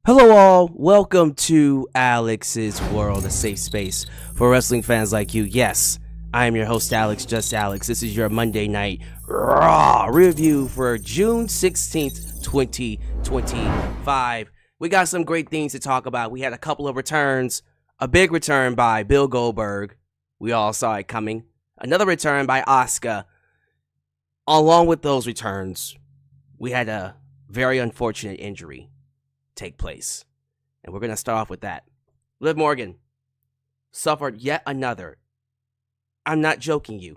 Hello all, welcome to Alyx's World, a safe space for wrestling fans like you. Yes, I am your host Alyx, just Alyx. This is your Monday Night Raw review for June 16th, 2025. We got some great things to talk about. We had a couple of returns, a big return by Bill Goldberg. We all saw it coming. Another return by Asuka. Along with those returns, we had a very unfortunate injury take place. And we're going to start off with that. Liv Morgan suffered yet another. I'm not joking you.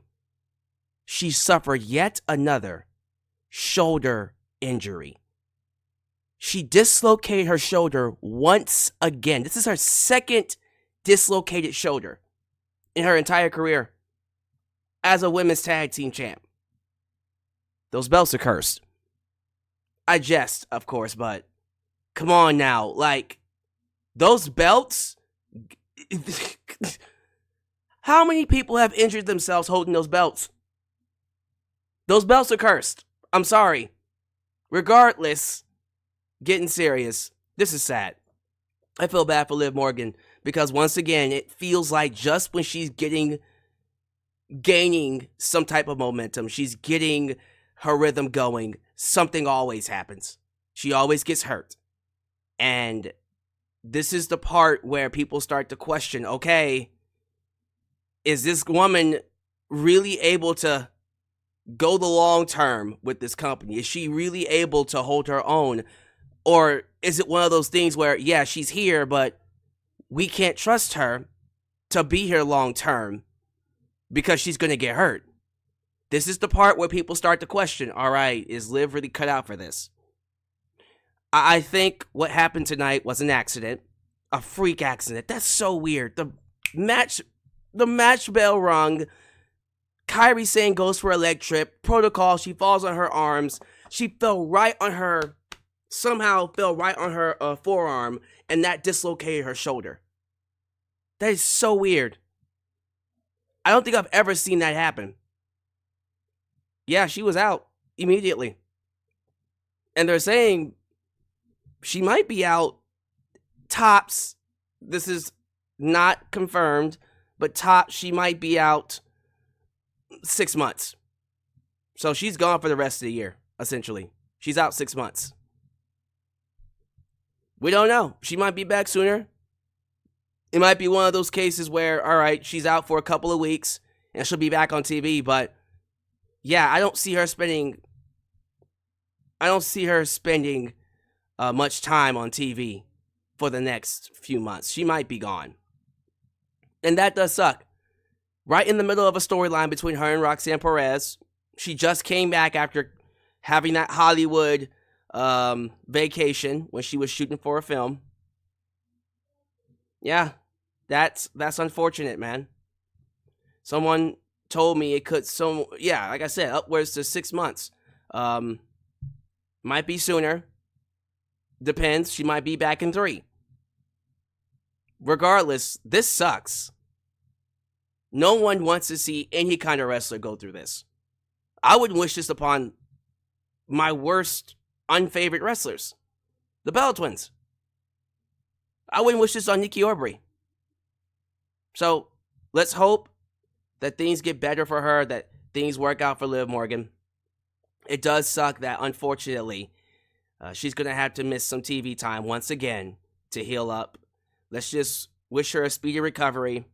She suffered yet another shoulder injury. She dislocated her shoulder once again. This is her second dislocated shoulder in her entire career as a women's tag team champ. Those belts are cursed. I jest, of course, but come on now, like, those belts, how many people have injured themselves holding those belts? Those belts are cursed. I'm sorry. Regardless, getting serious, this is sad. I feel bad for Liv Morgan because once again, it feels like just when she's gaining some type of momentum, she's getting her rhythm going, something always happens. She always gets hurt. And this is the part where people start to question, okay, is this woman really able to go the long term with this company? Is she really able to hold her own? Or is it one of those things where, yeah, she's here, but we can't trust her to be here long term because she's going to get hurt? This is the part where people start to question, all right, is Liv really cut out for this? I think what happened tonight was an accident, a freak accident. That's so weird. The match bell rung. Kairi Sane goes for a leg trip. Protocol, she falls on her arms. She somehow fell right on her forearm, and that dislocated her shoulder. That is so weird. I don't think I've ever seen that happen. Yeah, she was out immediately. And they're saying she might be out tops. This is not confirmed, but tops, she might be out 6 months. So she's gone for the rest of the year, essentially. She's out 6 months. We don't know. She might be back sooner. It might be one of those cases where, all right, she's out for a couple of weeks and she'll be back on TV, but yeah, I don't see her spending much time on TV for the next few months. She might be gone. And that does suck. Right in the middle of a storyline between her and Roxanne Perez. She just came back after having that Hollywood vacation when she was shooting for a film. Yeah, that's unfortunate, man. Someone told me it could, like I said, upwards to 6 months. Might be sooner. Depends. She might be back in 3. Regardless, this sucks. No one wants to see any kind of wrestler go through this. I wouldn't wish this upon my worst unfavorite wrestlers, the Bella Twins. I wouldn't wish this on Nikki Aubrey. So let's hope that things get better for her, that things work out for Liv Morgan. It does suck that, unfortunately, she's going to have to miss some TV time once again to heal up. Let's just wish her a speedy recovery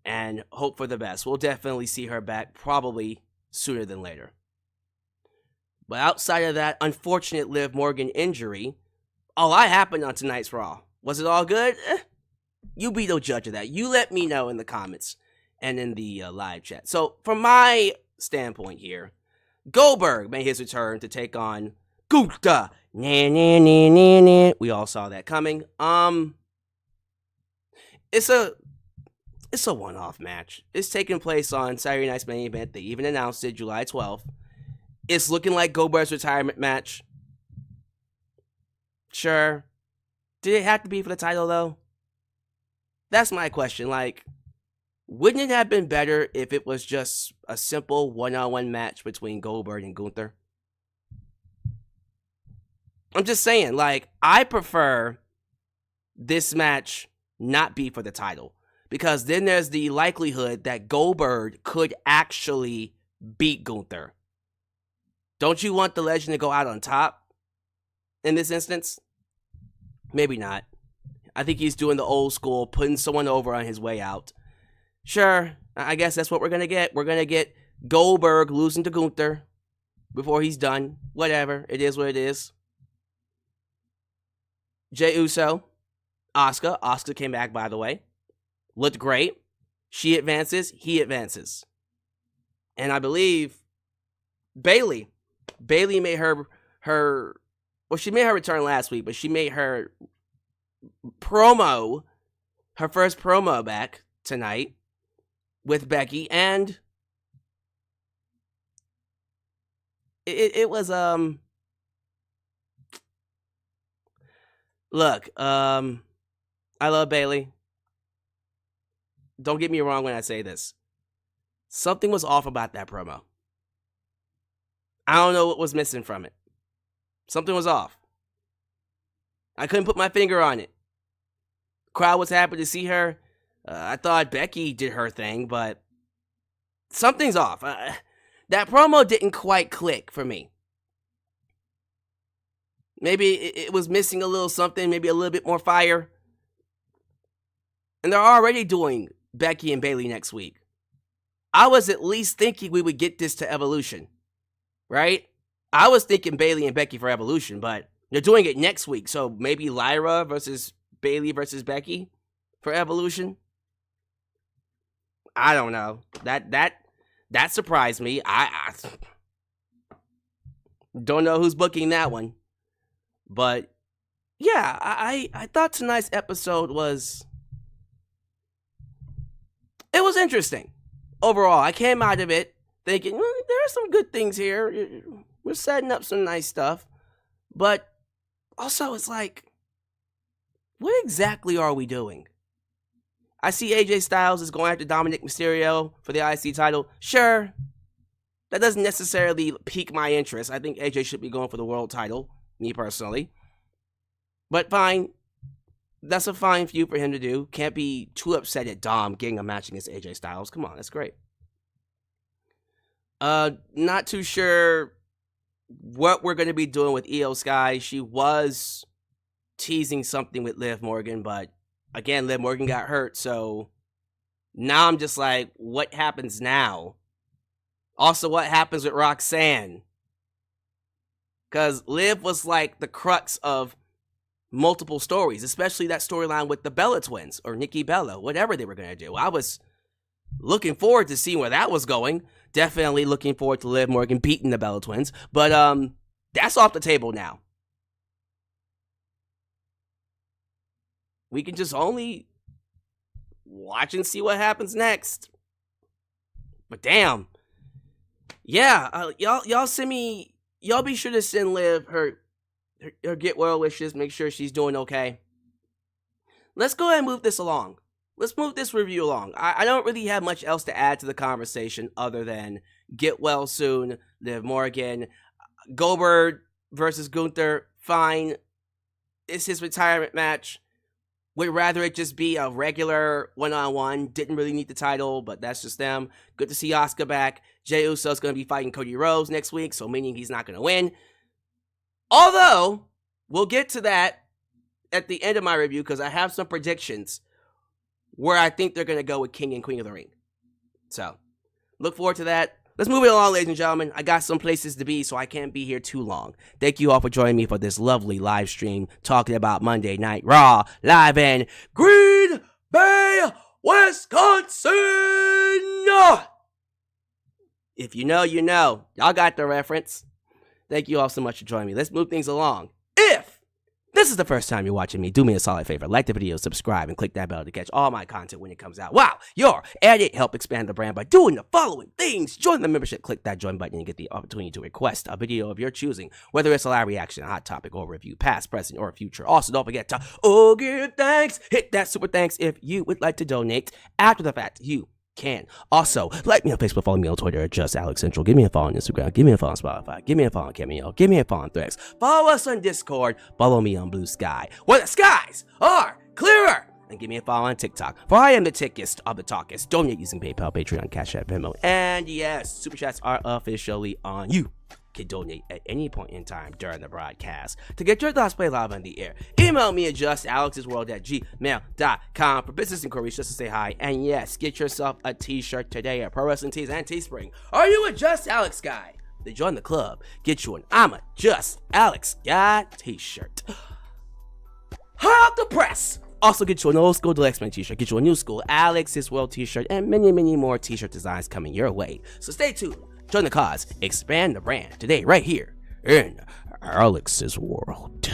and hope for the best. We'll definitely see her back probably sooner than later. But outside of that unfortunate Liv Morgan injury, a lot happened on tonight's Raw. Was it all good? You be the judge of that. You let me know in the comments and in the live chat. So from my standpoint here, Goldberg made his return to take on Gunther. We all saw that coming. It's a one-off match. It's taking place on Saturday night's main event. They even announced it July 12th. It's looking like Goldberg's retirement match. Sure. Did it have to be for the title, though? That's my question. Like, wouldn't it have been better if it was just a simple one-on-one match between Goldberg and Gunther? I'm just saying, like, I prefer this match not be for the title, because then there's the likelihood that Goldberg could actually beat Gunther. Don't you want the legend to go out on top in this instance? Maybe not. I think he's doing the old school, putting someone over on his way out. Sure, I guess that's what we're going to get. We're going to get Goldberg losing to Gunther before he's done. Whatever. It is what it is. Jey Uso, Asuka. Asuka came back, by the way. Looked great. She advances. He advances. And I believe Bayley. Bayley made her well, she made her return last week, but she made her first promo back tonight with Becky, and it was look, I love Bayley. Don't get me wrong when I say this. Something was off about that promo. I don't know what was missing from it. Something was off. I couldn't put my finger on it. Crowd was happy to see her. I thought Becky did her thing, but something's off. That promo didn't quite click for me. Maybe it was missing a little something, maybe a little bit more fire. And they're already doing Becky and Bayley next week. I was at least thinking we would get this to Evolution, right? I was thinking Bayley and Becky for Evolution, but they're doing it next week. So maybe Lyra versus Bayley versus Becky for Evolution. I don't know. That surprised me. I don't know who's booking that one. But yeah, I thought tonight's episode was interesting. Overall, I came out of it thinking, well, there are some good things here. We're setting up some nice stuff. But also, it's like, what exactly are we doing? I see AJ Styles is going after Dominic Mysterio for the IC title. Sure, that doesn't necessarily pique my interest. I think AJ should be going for the world title, me personally. But fine. That's a fine feud for him to do. Can't be too upset at Dom getting a match against AJ Styles. Come on, that's great. Not too sure what we're going to be doing with Io Sky. She was teasing something with Liv Morgan, but again, Liv Morgan got hurt, so now I'm just like, what happens now? Also, what happens with Roxanne? Because Liv was like the crux of multiple stories, especially that storyline with the Bella twins, or Nikki Bella, whatever they were going to do. I was looking forward to seeing where that was going. Definitely looking forward to Liv Morgan beating the Bella twins, but that's off the table now. We can just only watch and see what happens next. But damn. Yeah, y'all send me, y'all be sure to send Liv her get well wishes, make sure she's doing okay. Let's go ahead and move this along. Let's move this review along. I don't really have much else to add to the conversation other than get well soon, Liv Morgan. Goldberg versus Gunther, fine. It's his retirement match. Would rather it just be a regular one-on-one. Didn't really need the title, but that's just them. Good to see Asuka back. Jey Uso's going to be fighting Cody Rhodes next week, so meaning he's not going to win. Although, we'll get to that at the end of my review because I have some predictions where I think they're going to go with King and Queen of the Ring. So, look forward to that. Let's move it along, ladies and gentlemen. I got some places to be, so I can't be here too long. Thank you all for joining me for this lovely live stream talking about Monday Night Raw live in Green Bay, Wisconsin. If you know, you know. Y'all got the reference. Thank you all so much for joining me. Let's move things along. If this is the first time you're watching me, do me a solid favor. Like the video, subscribe, and click that bell to catch all my content when it comes out. Wow, you're at it. Help expand the brand by doing the following things. Join the membership. Click that join button and get the opportunity to request a video of your choosing, whether it's a live reaction, a hot topic, or review, past, present, or future. Also, don't forget to give thanks. Hit that super thanks if you would like to donate. After the fact, you can. Also, like me on Facebook, follow me on Twitter at Just Alex Central. Give me a follow on Instagram. Give me a follow on Spotify. Give me a follow on Cameo. Give me a follow on Threads. Follow us on Discord. Follow me on Blue Sky, where the skies are clearer. And give me a follow on TikTok. For I am the tickest of the talkest. Donate using PayPal, Patreon, Cash App, Venmo. And yes, Super Chats are officially on. You can donate at any point in time during the broadcast. To get your thoughts played live on the air, email me at justalexsworld@gmail.com for business inquiries, just to say hi. And yes, get yourself a t-shirt today at Pro Wrestling Tees and Teespring. Are you a Just Alex guy? Then join the club. Get you an I'm a Just Alex guy t-shirt. Hot off the press! Also, get you an old school Deluxe Man t-shirt, get you a new school Alex's World t-shirt, and many, many more t-shirt designs coming your way. So stay tuned. Join the cause, expand the brand today, right here in Alex's World.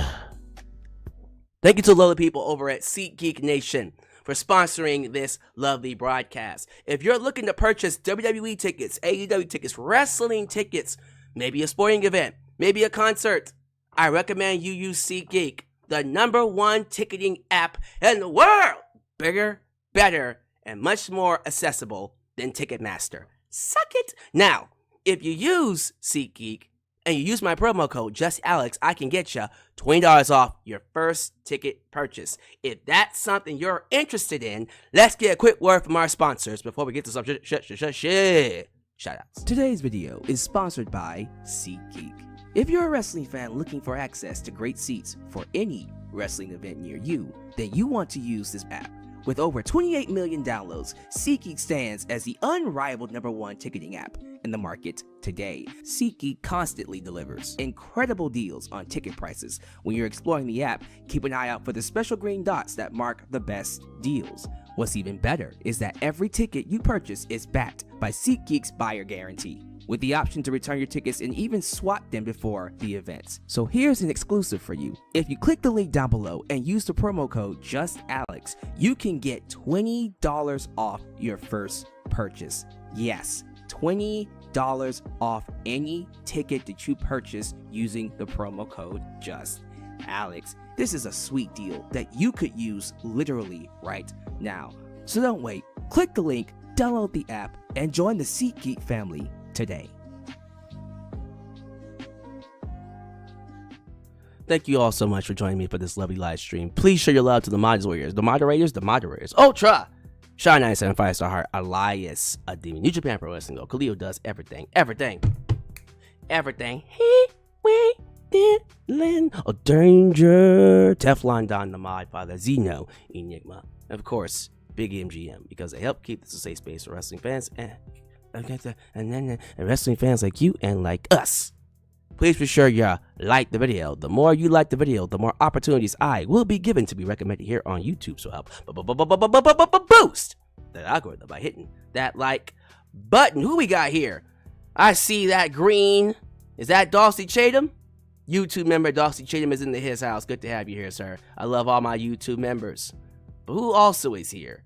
Thank you to all the people over at SeatGeek Nation for sponsoring this lovely broadcast. If you're looking to purchase WWE tickets, AEW tickets, wrestling tickets, maybe a sporting event, maybe a concert, I recommend you use SeatGeek, the #1 ticketing app in the world. Bigger, better, and much more accessible than Ticketmaster. Suck it. Now, if you use SeatGeek and you use my promo code JustAlex, I can get you $20 off your first ticket purchase. If that's something you're interested in, let's get a quick word from our sponsors before we get to some shout-outs. Today's video is sponsored by SeatGeek. If you're a wrestling fan looking for access to great seats for any wrestling event near you, then you want to use this app. With over 28 million downloads, SeatGeek stands as the unrivaled #1 ticketing app in the market today. SeatGeek constantly delivers incredible deals on ticket prices. When you're exploring the app, keep an eye out for the special green dots that mark the best deals. What's even better is that every ticket you purchase is backed by SeatGeek's buyer guarantee, with the option to return your tickets and even swap them before the events. So here's an exclusive for you. If you click the link down below and use the promo code JustAlex, you can get $20 off your first purchase. Yes, $20 off any ticket that you purchase using the promo code JustAlex. This is a sweet deal that you could use literally right now. So don't wait. Click the link, download the app, and join the SeatGeek family today. Thank you all so much for joining me for this lovely live stream. Please show your love to the moderators, Ultra, Sean 97 5-star heart, Elias, a demon, New Japan Pro Wrestling, Khalil does everything. He waited, a danger, Teflon Don, the mod father, Zeno, Enigma, and of course, Big MGM, because they help keep this a safe space for wrestling fans and wrestling fans like you and like us. Please be sure you like the video. The more you like the video, the more opportunities I will be given to be recommended here on YouTube. So help boost that algorithm by hitting that like button. Who we got here? I see that green. Is that Dawsey Chatham? YouTube member Dawsey Chatham is in his house. Good to have you here, sir. I love all my YouTube members. But who also is here?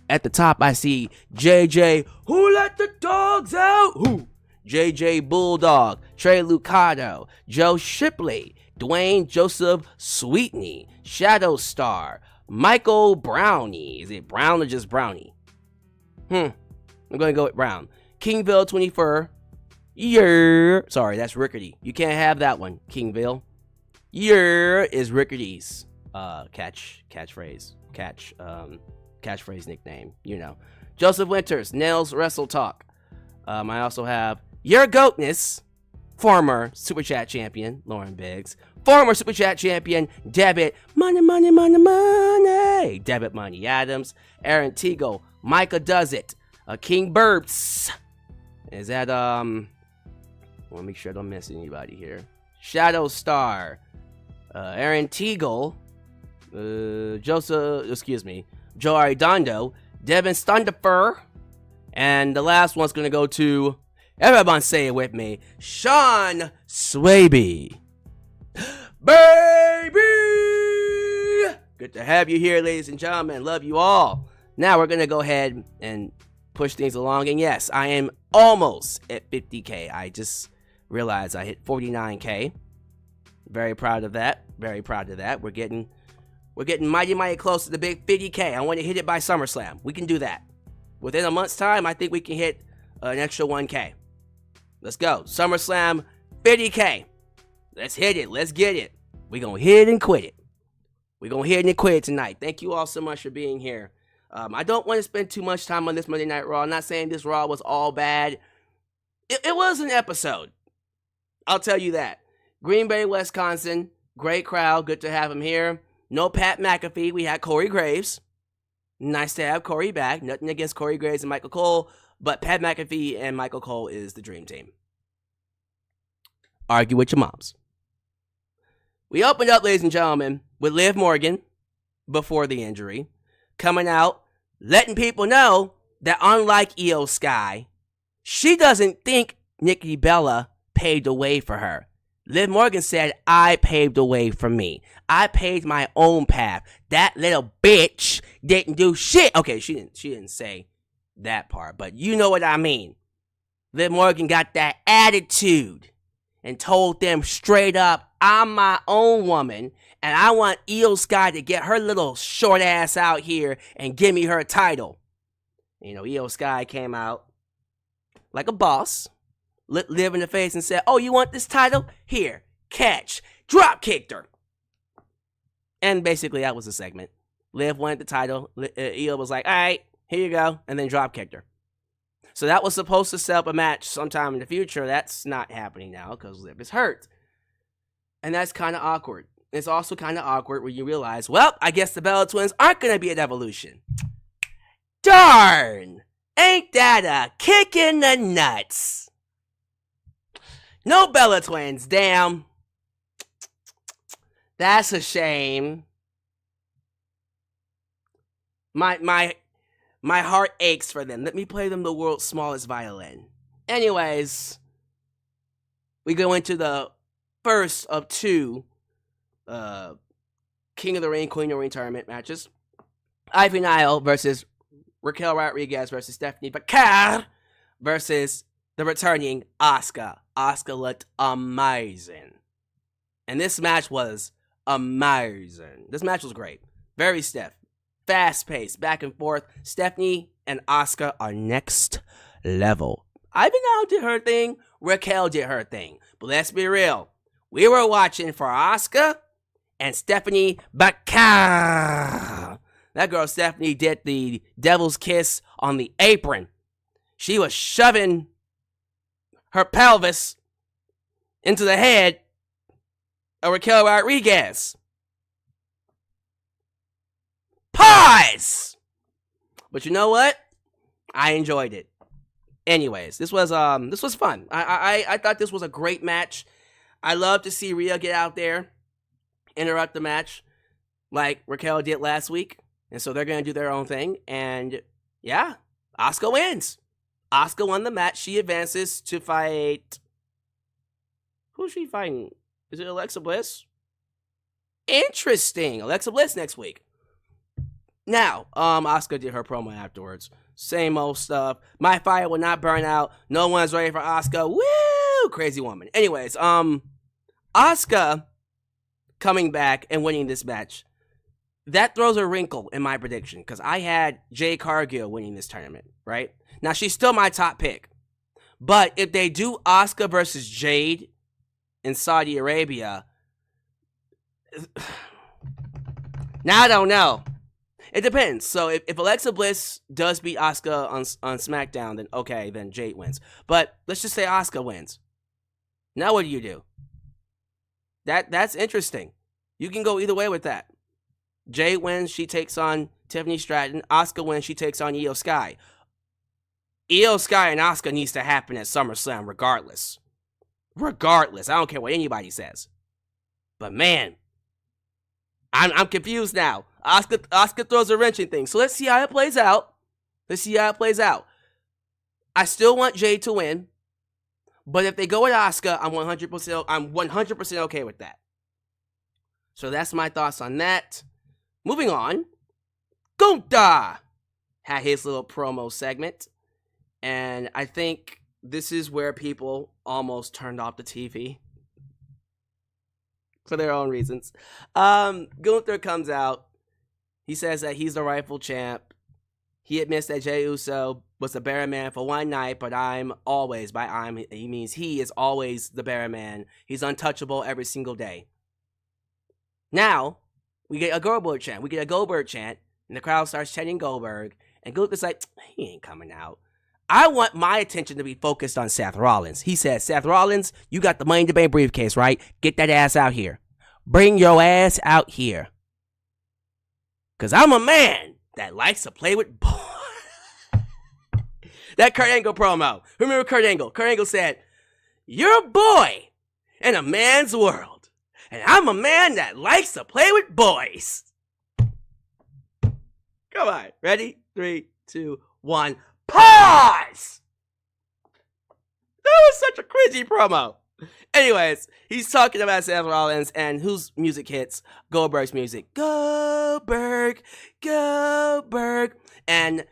At the top, I see JJ, who let the dogs out? Who? JJ Bulldog, Trey Lucado, Joe Shipley, Dwayne Joseph Sweetney, Shadow Star, Michael Brownie. Is it Brown or just Brownie? I'm going to go with Brown. Kingville 24. Yeah. Sorry, that's Rickety. You can't have that one, Kingville. Yeah is Rickety's catchphrase nickname, you know. Joseph Winters, Nails Wrestle Talk. I also have Your Goatness, former Super Chat champion Lauren Biggs, former Super Chat champion Debit Money, Debit Money Adams, Aaron Teagle, Micah Does It, King Burps. Is that I want to make sure I don't miss anybody here. Shadow Star, Aaron Teagle, Joe Arredondo, Devin Stunderfer, and the last one's gonna go to, everyone say it with me, Sean Swaby. Baby! Good to have you here, ladies and gentlemen. Love you all. Now we're gonna go ahead and push things along, and yes, I am almost at 50K. I just realized I hit 49K. Very proud of that. We're getting mighty close to the big 50K. I want to hit it by SummerSlam. We can do that. Within a month's time, I think we can hit an extra 1K. Let's go. SummerSlam, 50K. Let's hit it. Let's get it. We're going to hit it and quit it. We're going to hit it and quit it tonight. Thank you all so much for being here. I don't want to spend too much time on this Monday Night Raw. I'm not saying this Raw was all bad. It was an episode. I'll tell you that. Green Bay, Wisconsin. Great crowd. Good to have him here. No Pat McAfee. We had Corey Graves. Nice to have Corey back. Nothing against Corey Graves and Michael Cole. But Pat McAfee and Michael Cole is the dream team. Argue with your moms. We opened up, ladies and gentlemen, with Liv Morgan before the injury. Coming out, letting people know that unlike Io Sky, she doesn't think Nikki Bella paved the way for her. Liv Morgan said, I paved the way for me. I paved my own path. That little bitch didn't do shit. Okay, she didn't say that part, but you know what I mean. Liv Morgan got that attitude and told them straight up, I'm my own woman, and I want Io Sky to get her little short ass out here and give me her title. You know, Io Sky came out like a boss, lit Liv in the face and said, oh, you want this title? Here, catch. Drop kicked her. And basically that was the segment. Liv wanted the title. Io was like, all right, here you go. And then drop kicked her. So that was supposed to set up a match sometime in the future. That's not happening now because Liv is hurt. And that's kind of awkward. It's also kind of awkward when you realize, well, I guess the Bella Twins aren't going to be at Evolution. Darn! Ain't that a kick in the nuts? No Bella Twins, damn. That's a shame. My heart aches for them. Let me play them the world's smallest violin. Anyways, we go into the first of two King of the Ring, Queen of the Ring tournament matches. Ivy Nile versus Raquel Rodriguez versus Stephanie Vaquer versus the returning Asuka. Asuka looked amazing. And this match was amazing. This match was great. Very stiff. Fast-paced. Back and forth. Stephanie and Asuka are next level. Ivy Nile did her thing. Raquel did her thing. But let's be real. We were watching for Asuka and Stephanie Vaquer. That girl Stephanie did the devil's kiss on the apron. She was shoving her pelvis into the head of Raquel Rodriguez. Pause! But you know what? I enjoyed it. Anyways, this was fun. I thought this was a great match. I love to see Rhea get out there, interrupt the match like Raquel did last week. And so they're going to do their own thing. And yeah, Asuka wins. Asuka won the match. She advances to fight... Who's she fighting? Is it Alexa Bliss? Interesting. Alexa Bliss next week. Now, Asuka did her promo afterwards. Same old stuff. My fire will not burn out. No one's ready for Asuka. Woo! Crazy woman. Anyways, Asuka coming back and winning this match. That throws a wrinkle in my prediction because I had Jade Cargill winning this tournament, right? Now, she's still my top pick. But if they do Asuka versus Jade in Saudi Arabia, now I don't know. It depends. So if Alexa Bliss does beat Asuka on SmackDown, then okay, then Jade wins. But let's just say Asuka wins. Now what do? That's interesting. You can go either way with that. Jade wins, she takes on Tiffany Stratton. Asuka wins, she takes on Io Sky. Io Sky and Asuka needs to happen at SummerSlam regardless. Regardless. I don't care what anybody says. But man, I'm confused now. Asuka throws a wrench in things. So let's see how it plays out. I still want Jade to win. But if they go with Asuka, I'm 100% okay with that. So that's my thoughts on that. Moving on, Gunther had his little promo segment, and I think this is where people almost turned off the TV for their own reasons. Gunther comes out. He says that he's the rightful champ. He admits that Jey Uso was the better man for one night, but I'm always, by I'm, he means he is always the better man. He's untouchable every single day. Now, we get a Goldberg chant. We get a Goldberg chant, and the crowd starts chanting Goldberg, and Gunther's like, he ain't coming out. I want my attention to be focused on Seth Rollins. He says, Seth Rollins, you got the Money in the Bank briefcase, right? Get that ass out here. Bring your ass out here. Because I'm a man that likes to play with boys. That Kurt Angle promo. Remember Kurt Angle? Kurt Angle said, you're a boy in a man's world. And I'm a man that likes to play with boys. Come on. Ready? 3, 2, 1. Pause! That was such a cringy promo. Anyways, he's talking about Seth Rollins and whose music hits? Goldberg's music. Goldberg, Goldberg. And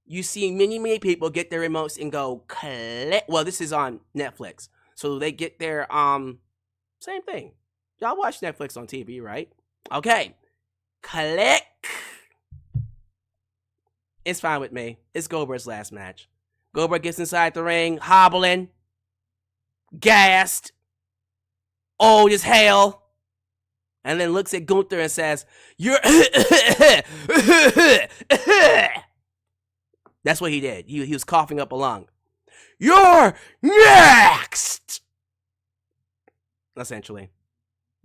you see many people get their remotes and go click. Well, this is on Netflix. So they get their, same thing. Y'all watch Netflix on TV, right? Okay. Click. It's fine with me. It's Goldberg's last match. Goldberg gets inside the ring, hobbling, gassed, old as hell, and then looks at Gunther and says, you're... That's what he did. He was coughing up a lung. You're next! Essentially.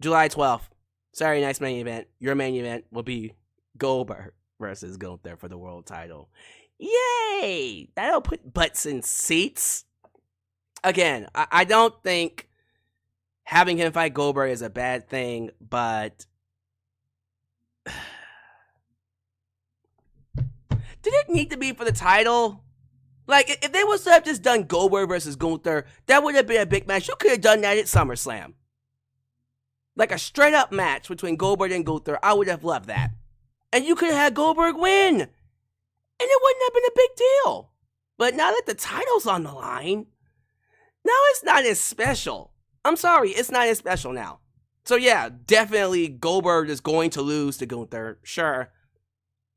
July 12th. Saturday night's main event. Your main event will be Goldberg versus Gunther for the world title. Yay! That'll put butts in seats. Again, I don't think having him fight Goldberg is a bad thing, but did it need to be for the title? Like, if they was to have just done Goldberg versus Gunther, that would have been a big match. You could have done that at SummerSlam. Like a straight up match between Goldberg and Gunther. I would have loved that. And you could have had Goldberg win. And it wouldn't have been a big deal. But now that the title's on the line, now it's not as special. I'm sorry, it's not as special now. So yeah, definitely Goldberg is going to lose to Gunther, sure.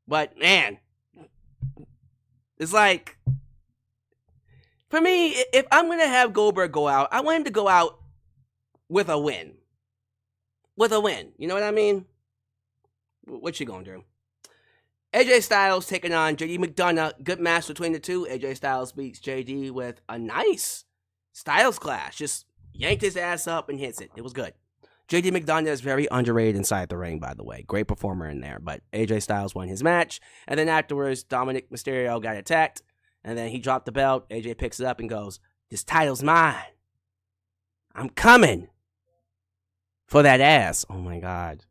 But man, it's like, for me, if I'm going to have Goldberg go out, I want him to go out with a win. With a win, you know what I mean? What you gonna do? AJ Styles taking on JD McDonough. Good match between the two. AJ Styles beats JD with a nice Styles clash. Just yanked his ass up and hits it. It was good. JD McDonough is very underrated inside the ring, by the way. Great performer in there. But AJ Styles won his match. And then afterwards, Dominic Mysterio got attacked. And then he dropped the belt. AJ picks it up and goes, this title's mine. I'm coming for that ass. Oh my God.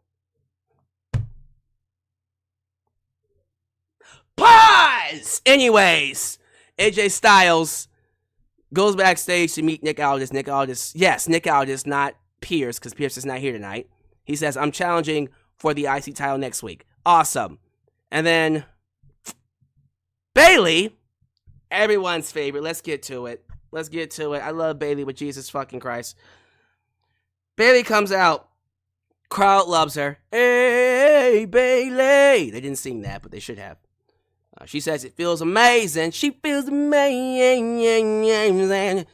Pause! Anyways, AJ Styles goes backstage to meet Nick Aldis. Nick Aldis, not Pierce, because Pierce is not here tonight. He says, I'm challenging for the IC title next week. Awesome. And then Bayley, everyone's favorite. Let's get to it. I love Bayley, but Jesus fucking Christ. Bayley comes out. Crowd loves her. Hey, Bayley. They didn't sing that, but they should have. She says it feels amazing. She feels amazing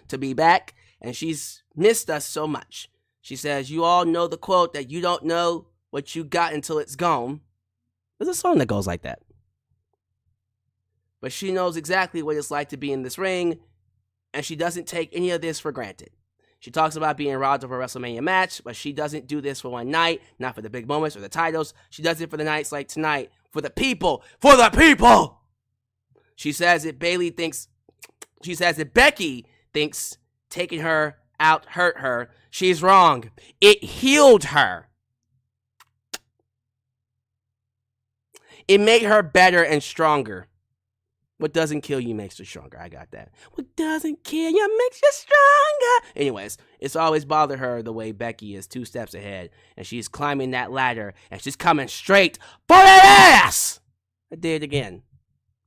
to be back. And she's missed us so much. She says, you all know the quote that you don't know what you got until it's gone. There's a song that goes like that. But she knows exactly what it's like to be in this ring. And she doesn't take any of this for granted. She talks about being robbed of a WrestleMania match, but she doesn't do this for one night, not for the big moments or the titles. She does it for the nights like tonight, for the people, She says that Becky thinks taking her out hurt her. She's wrong. It healed her. It made her better and stronger. What doesn't kill you makes you stronger. I got that. What doesn't kill you makes you stronger. Anyways, it's always bothered her the way Becky is 2 steps ahead. And she's climbing that ladder. And she's coming straight for that ass. I did it again.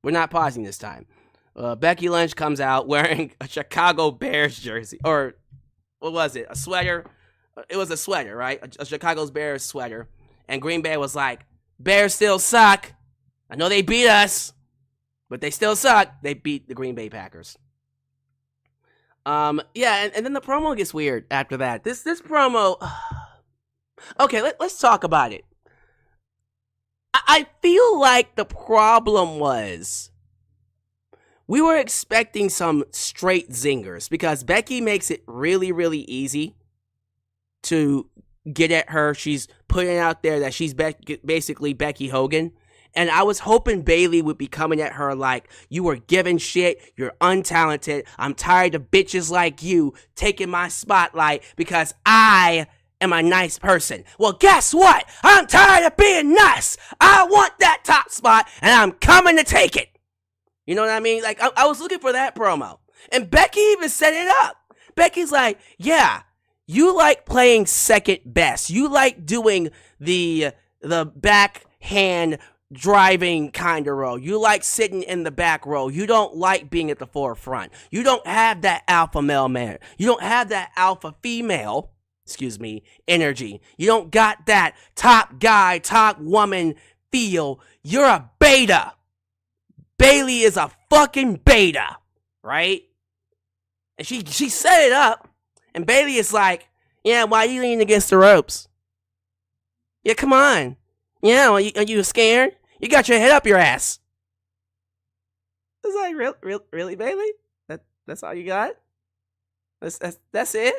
We're not pausing this time. Becky Lynch comes out wearing a Chicago Bears jersey. Or, what was it? A sweater? It was a sweater, right? A Chicago Bears sweater. And Green Bay was like, Bears still suck. I know they beat us. But they still suck. They beat the Green Bay Packers. Yeah, and then the promo gets weird after that. This promo... Okay, let's talk about it. I feel like the problem was we were expecting some straight zingers because Becky makes it really, really easy to get at her. She's putting out there that she's basically Becky Hogan. And I was hoping Bayley would be coming at her like, you were giving shit, you're untalented, I'm tired of bitches like you taking my spotlight because I am a nice person. Well, guess what? I'm tired of being nice. I want that top spot, and I'm coming to take it. You know what I mean? Like, I was looking for that promo. And Becky even set it up. Becky's like, yeah, you like playing second best. You like doing the backhand driving kind of role. You like sitting in the back row. You don't like being at the forefront. You don't have that alpha male man. You don't have that alpha female, energy. You don't got that top guy, top woman feel. You're a beta. Bayley is a fucking beta, right? And she set it up, and Bayley is like, yeah, why are you leaning against the ropes? Yeah, come on. Yeah, are you scared? You got your head up your ass. It's like, really, Bayley? That's all you got? That's it?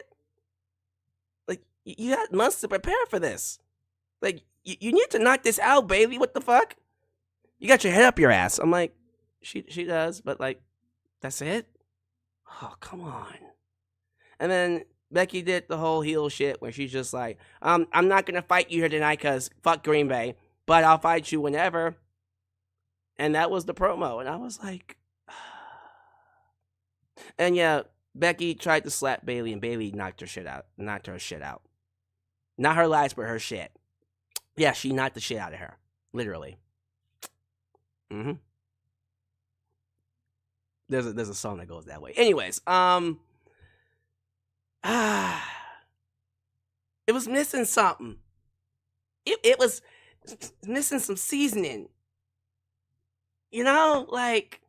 Like, you had months to prepare for this. Like, you need to knock this out, Bayley. What the fuck? You got your head up your ass. I'm like, she does, but like, that's it? Oh, come on. And then Becky did the whole heel shit where she's just like, I'm not going to fight you here tonight because fuck Green Bay, but I'll fight you whenever. And that was the promo. And I was like, and yeah, Becky tried to slap Bayley and Bayley knocked her shit out. Not her lies, but her shit. Yeah, she knocked the shit out of her. Literally. Mm-hmm. There's a song that goes that way. Anyways, it was missing something. It was missing some seasoning. You know, like,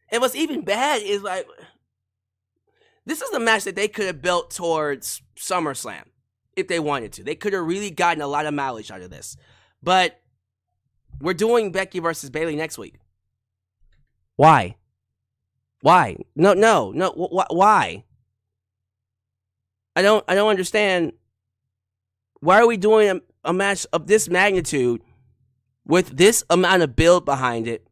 and what's even bad is like, this is the match that they could have built towards SummerSlam if they wanted to. They could have really gotten a lot of mileage out of this. But we're doing Becky versus Bayley next week. Why? Why? No. Why? I don't understand. Why are we doing a match of this magnitude with this amount of build behind it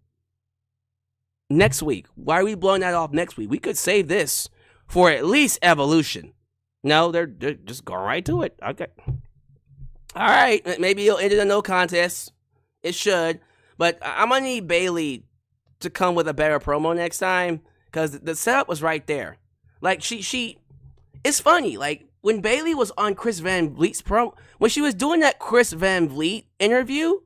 next week? Why are we blowing that off next week? We could save this for at least Evolution. No, they're just going right to it. Okay. All right. Maybe it'll end in a no contest. It should. But I'm going to need Bayley to come with a better promo next time because the setup was right there. Like, she it's funny. Like, when Bayley was on Chris Van Vliet's promo, when she was doing that Chris Van Vliet interview,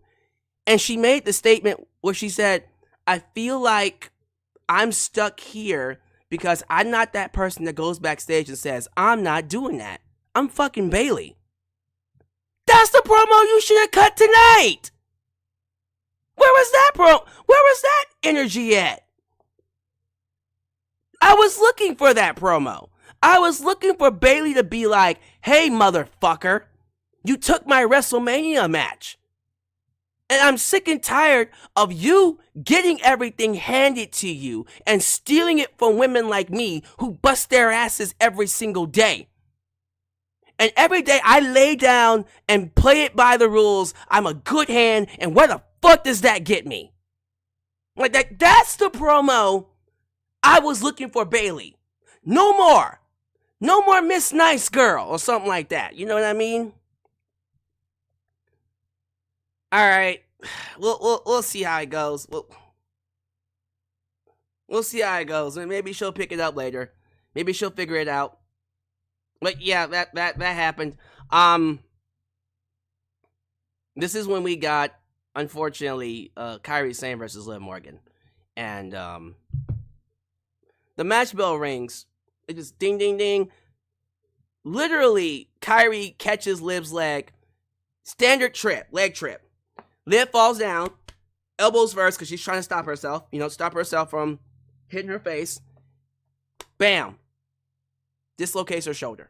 and she made the statement where she said, I feel like I'm stuck here because I'm not that person that goes backstage and says, I'm not doing that. I'm fucking Bayley. That's the promo you should have cut tonight. Where was that Where was that energy at? I was looking for that promo. I was looking for Bayley to be like, hey, motherfucker, you took my WrestleMania match. And I'm sick and tired of you getting everything handed to you and stealing it from women like me who bust their asses every single day. And every day I lay down and play it by the rules. I'm a good hand. And where the fuck does that get me? Like that's the promo I was looking for, Bayley. No more. No more Miss Nice Girl or something like that. You know what I mean? All right. We'll see how it goes. We'll see how it goes. Maybe she'll pick it up later. Maybe she'll figure it out. But yeah, that happened. This is when we got, unfortunately, Kairi Sane versus Liv Morgan. And the match bell rings. It just ding, ding, ding. Literally, Kairi catches Liv's leg. Standard trip, leg trip. Liv falls down. elbows first because she's trying to stop herself. Stop herself from hitting her face. Bam. Dislocates her shoulder.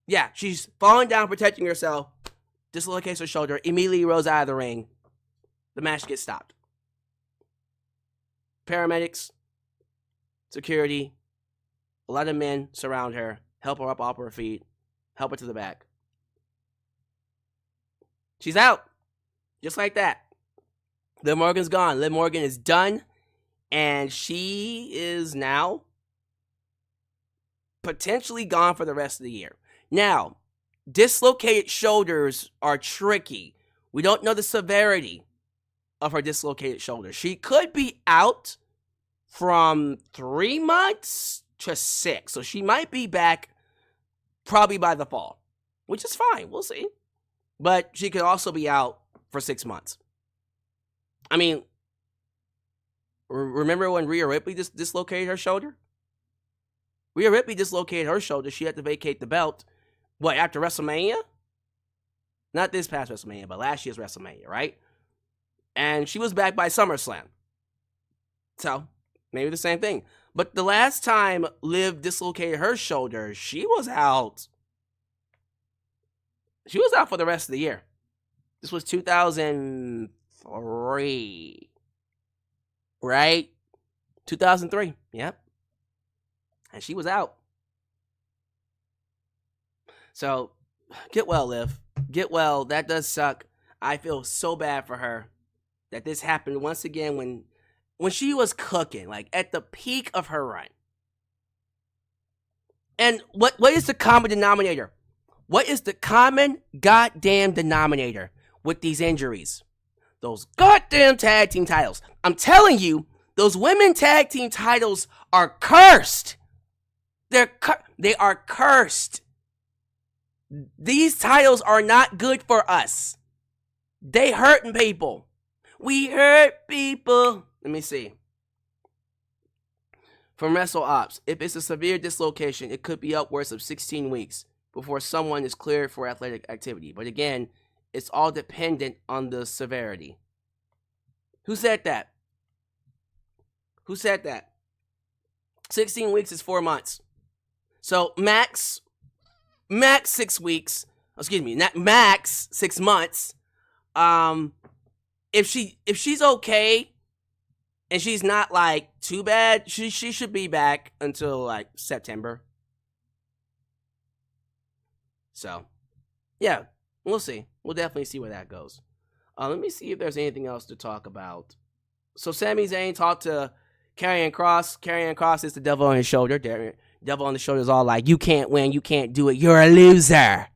Yeah, she's falling down, protecting herself. Dislocates her shoulder. Immediately rolls out of the ring. The match gets stopped. Paramedics, security, a lot of men surround her, help her up off her feet, help her to the back. She's out. Just like that. Liv Morgan's gone. Liv Morgan is done. And she is now potentially gone for the rest of the year. Now, dislocated shoulders are tricky. We don't know the severity of her dislocated shoulder. She could be out from 3 months to 6. So she might be back probably by the fall, which is fine. We'll see. But she could also be out for 6 months. I mean, remember when Rhea Ripley dislocated her shoulder? Rhea Ripley dislocated her shoulder. She had to vacate the belt. What, after WrestleMania? Not this past WrestleMania, but last year's WrestleMania, right? And she was back by SummerSlam. So, maybe the same thing. But the last time Liv dislocated her shoulder, she was out. She was out for the rest of the year. This was 2003. Right? 2003. Yep. And she was out. So, get well, Liv. Get well. That does suck. I feel so bad for her that this happened once again when she was cooking, like at the peak of her run. And what is the common denominator? What is the common goddamn denominator with these injuries? Those goddamn tag team titles. I'm telling you, those women tag team titles are cursed. They are cursed. These titles are not good for us. They hurting people. We hurt people. Let me see. From WrestleOps, if it's a severe dislocation, it could be upwards of 16 weeks before someone is cleared for athletic activity. But again, it's all dependent on the severity. Who said that? Who said that? 16 weeks is 4 months. So max 6 weeks. Excuse me, not max 6 months. If she's okay and she's not like too bad, she should be back until like September. So, yeah, we'll see. We'll definitely see where that goes. Let me see if there's anything else to talk about. So Sami Zayn talked to Karrion Kross. Karrion Kross is the devil on his shoulder. Devil on the shoulder is all like, you can't win, you can't do it, you're a loser.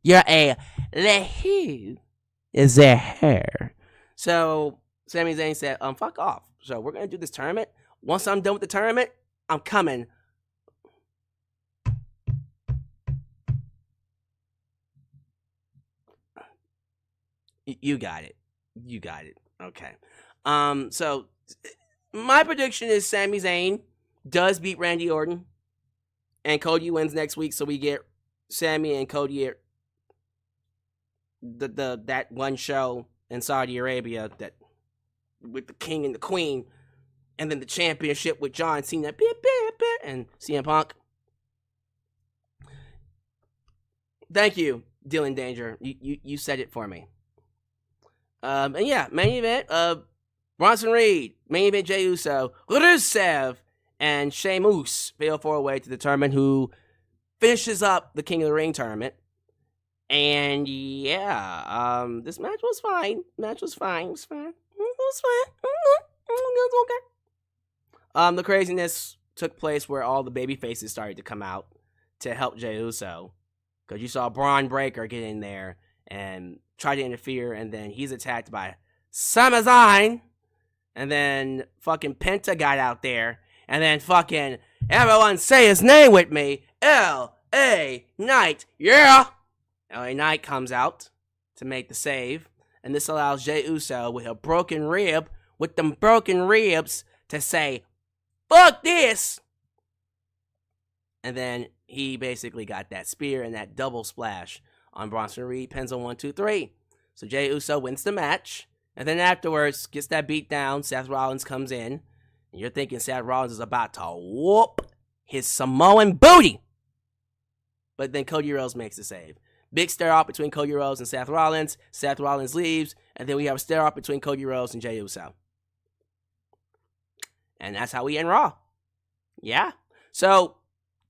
You're a who is their hair. So Sami Zayn said, fuck off. So we're going to do this tournament. Once I'm done with the tournament, I'm coming. You got it. You got it. Okay. So my prediction is Sami Zayn does beat Randy Orton. And Cody wins next week, so we get Sami and Cody at that one show in Saudi Arabia that with the king and the queen, and then the championship with John Cena and CM Punk. Thank you, Dylan Danger. You said it for me. And yeah, main event Bronson Reed, main event Jey Uso, Rusev, and Sheamus fail for a way to determine who finishes up the King of the Ring tournament. And yeah, this match was fine. It was fine. Okay. The craziness took place where all the baby faces started to come out to help Jey Uso. Because you saw Braun Breaker get in there and try to interfere, and then he's attacked by Sami Zayn. And then fucking Penta got out there. And then fucking everyone say his name with me. L.A. Knight. Yeah. L.A. Knight comes out to make the save. And this allows Jey Uso with them broken ribs to say, fuck this. And then he basically got that spear and that double splash on Bronson Reed. Pins on 1, 2, 3. So Jey Uso wins the match. And then afterwards, gets that beat down. Seth Rollins comes in. And you're thinking Seth Rollins is about to whoop his Samoan booty. But then Cody Rhodes makes the save. Big stare-off between Cody Rhodes and Seth Rollins. Seth Rollins leaves. And then we have a stare-off between Cody Rhodes and Jey Uso. And that's how we end Raw. Yeah. So,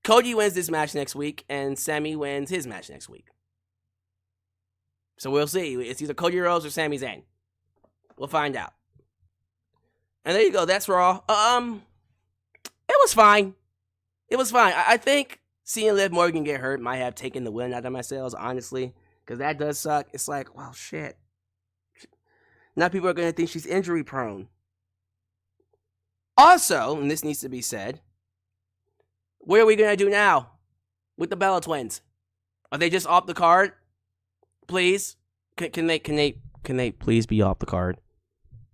Cody wins this match next week. And Sami wins his match next week. So we'll see. It's either Cody Rhodes or Sami Zayn. We'll find out. And there you go. That's Raw. It was fine. It was fine. I think seeing Liv Morgan get hurt might have taken the wind out of my sails, honestly. Because that does suck. It's like, well, shit. Now people are going to think she's injury prone. Also, and this needs to be said, what are we going to do now with the Bella Twins? Are they just off the card? Please? Can they please be off the card?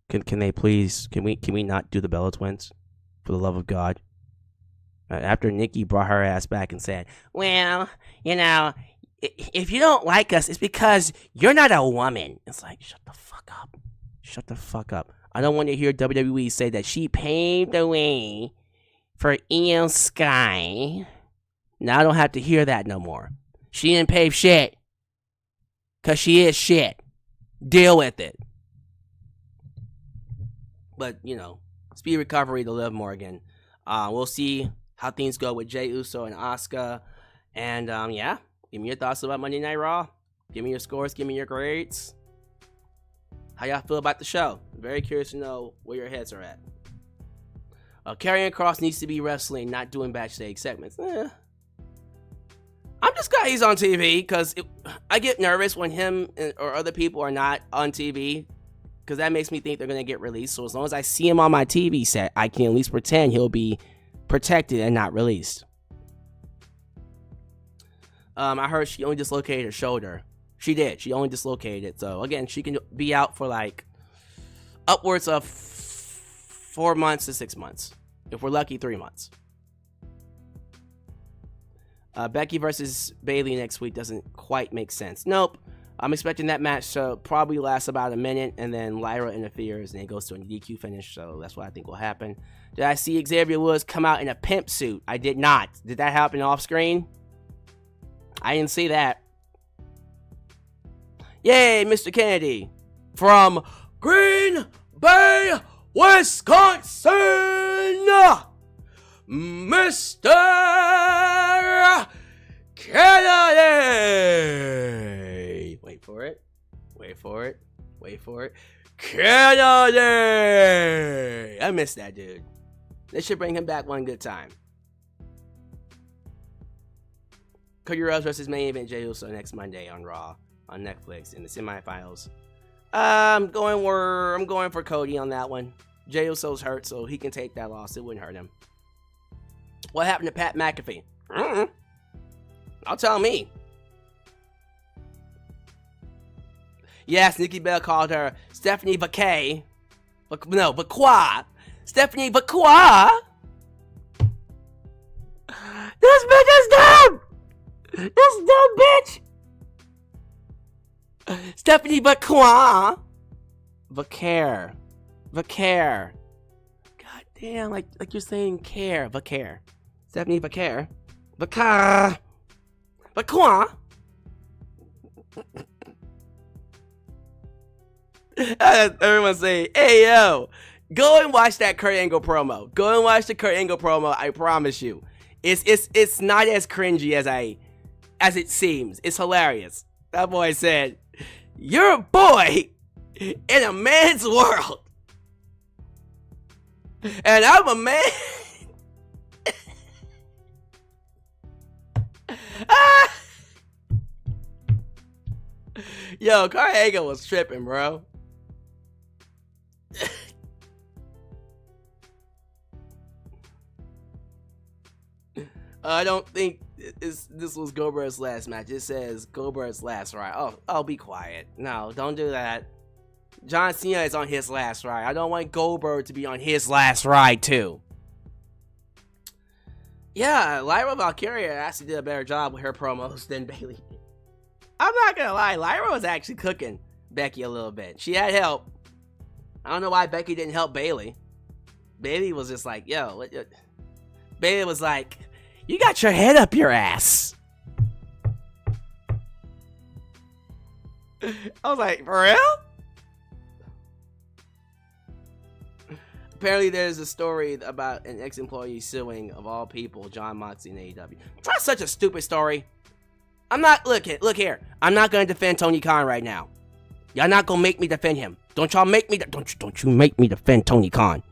Can they please, can we not do the Bella Twins? For the love of God. After Nikki brought her ass back and said, well, you know, if you don't like us, it's because you're not a woman. It's like, shut the fuck up. Shut the fuck up. I don't want to hear WWE say that she paved the way for Io Sky. Now I don't have to hear that no more. She didn't pave shit. Because she is shit. Deal with it. But, you know, speed recovery to Liv Morgan. We'll see how things go with Jey Uso and Asuka. And, yeah, give me your thoughts about Monday Night Raw. Give me your scores. Give me your grades. How y'all feel about the show? I'm very curious to know where your heads are at. Karrion Kross needs to be wrestling, not doing backstage segments. I'm just glad he's on TV, because I get nervous when him or other people are not on TV, because that makes me think they're going to get released. So as long as I see him on my TV set, I can at least pretend he'll be protected and not released. I heard she only dislocated her shoulder. She did. She only dislocated it. So, again, she can be out for, like, upwards of 4 months to 6 months. If we're lucky, 3 months. Becky versus Bayley next week doesn't quite make sense. Nope. I'm expecting that match to probably last about a minute, and then Lyra interferes, and it goes to a DQ finish, so that's what I think will happen. Did I see Xavier Woods come out in a pimp suit? I did not. Did that happen off screen? I didn't see that. Yay, Mr. Kennedy from Green Bay, Wisconsin, Mr. Kennedy. Wait for it. Wait for it. Wait for it. Kennedy. I miss that dude. They should bring him back one good time. Cody Rhodes versus main event Jey Uso next Monday on Raw on Netflix in the semifinals. I'm going for Cody on that one. Jey Uso's hurt, so he can take that loss. It wouldn't hurt him. What happened to Pat McAfee? I'll tell me. Yes, Nikki Bella called her Stephanie Vaquer. No, Vaquer. Stephanie Vaquer. This bitch is dumb. This dumb bitch. Stephanie Vaquer. Vaquer. Vaquer. God damn, like you're saying care. Vaquer. Stephanie Vaquer. Vaquer. Vaquer. Everyone's saying, hey yo, go and watch that Kurt Angle promo. Go and watch the Kurt Angle promo. I promise you, it's not as cringy as it seems. It's hilarious. That boy said, "You're a boy in a man's world, and I'm a man." Yo, Kurt Angle was tripping, bro. I don't think this was Goldberg's last match. It says Goldberg's last ride. Oh, be quiet. No, don't do that. John Cena is on his last ride. I don't want Goldberg to be on his last ride too. Yeah, Lyra Valkyria actually did a better job with her promos than Bayley did. I'm not gonna lie, Lyra was actually cooking Becky a little bit. She had help, I don't know why Becky didn't help Bayley. Bayley was just like, yo, Bayley was like, you got your head up your ass. I was like, for real? Apparently there's a story about an ex-employee suing, of all people, Jon Moxley in AEW. That's such a stupid story. I'm not, look here. I'm not going to defend Tony Khan right now. Y'all not going to make me defend him. Don't y'all make me, don't you make me defend Tony Khan.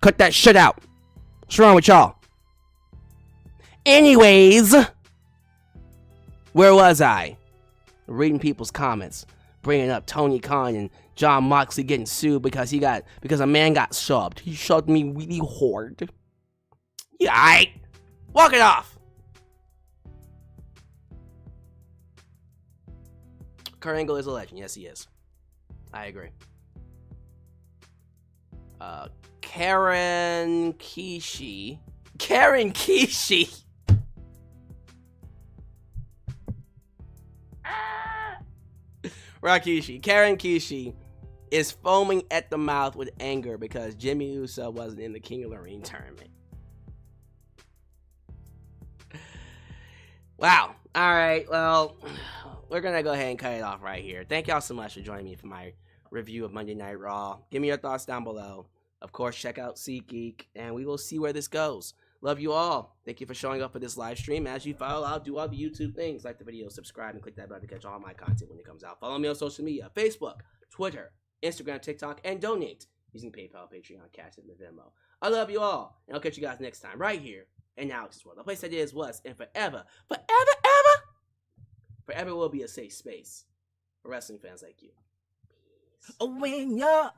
Cut that shit out. What's wrong with y'all? Anyways, where was I? Reading people's comments, bringing up Tony Khan and Jon Moxley getting sued because a man got subbed. He shoved me really hard. Yeah, alright. Walk it off. Kurt Angle is a legend. Yes, he is. I agree. Karen Kishi. Rikishi. Karen Kishi is foaming at the mouth with anger because Jimmy Uso wasn't in the King of the Ring tournament. Wow. All right. Well, we're going to go ahead and cut it off right here. Thank y'all so much for joining me for my review of Monday Night Raw. Give me your thoughts down below. Of course, check out SeatGeek, and we will see where this goes. Love you all. Thank you for showing up for this live stream. As you follow, I'll do all the YouTube things. Like the video, subscribe, and click that button to catch all my content when it comes out. Follow me on social media, Facebook, Twitter, Instagram, TikTok, and donate using PayPal, Patreon, Cash, and Venmo. I love you all, and I'll catch you guys next time right here in Alex's World. The place that is, was, and forever will be a safe space for wrestling fans like you. Peace. When you're